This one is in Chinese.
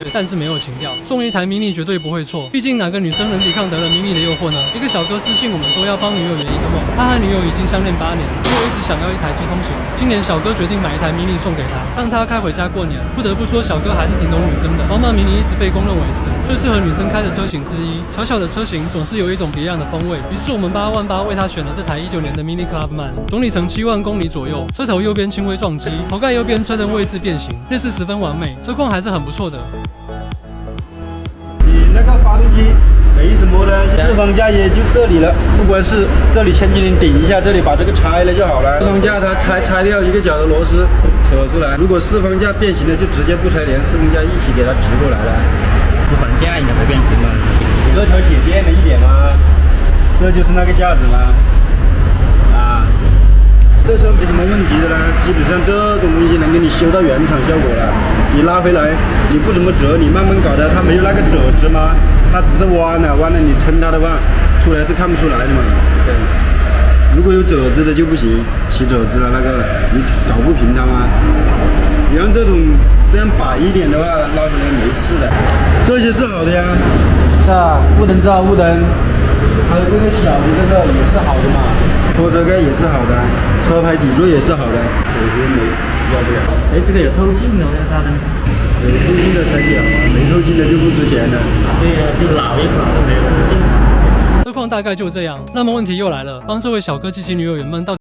但是没有情调。送一台 mini 绝对不会错，毕竟哪个女生能抵抗得了 mini 的诱惑呢？一个小哥私信我们说要帮女友圆一个梦，他和女友已经相恋8年，女友一直想要一台车通勤。今年小哥决定买一台 mini 送给她，让她开回家过年。不得不说，小哥还是挺懂女生的。宝马 mini 一直被公认为是最适合女生开的车型之一。小小的车型总是有一种别样的风味，于是我们8万8为她选了这台19年的 mini Clubman，总里程7万公里左右，车头右边轻微撞击，头盖右边车灯位置变形，内饰十分完美，车况还是很不错的。你那个发动机没什么的，四方架也就这里了，不管是这里前几年顶一下，这里把这个拆了就好了。四方架它拆掉一个角的螺丝扯出来，如果四方架变形了，就直接不拆，连四方架一起给它直过来了。四方架应该会变形吧？这条铁变了一点吗？这就是那个架子吗？啊，这是没什么问题的啦。基本上这种东西能给你修到原厂效果了。你拉回来，你不怎么折，你慢慢搞的，它没有那个褶子吗？它只是弯了，你撑它的话，出来是看不出来的嘛。对。如果有褶子的就不行，起褶子了那个你搞不平它吗？你像这样摆一点的话，拉回来没事的。这些是好的呀，是吧？雾灯照雾灯，还有这个小的这个也是好的嘛，拖车盖也是好的，车牌底座也是好的，手机没要不了。哎，这个有透镜的，那大灯。有透镜的才屌啊，没透镜的就不值钱了。对呀，就老一款都没有透镜。车况大概就这样，那么问题又来了，帮这位小哥激起女友圆梦到底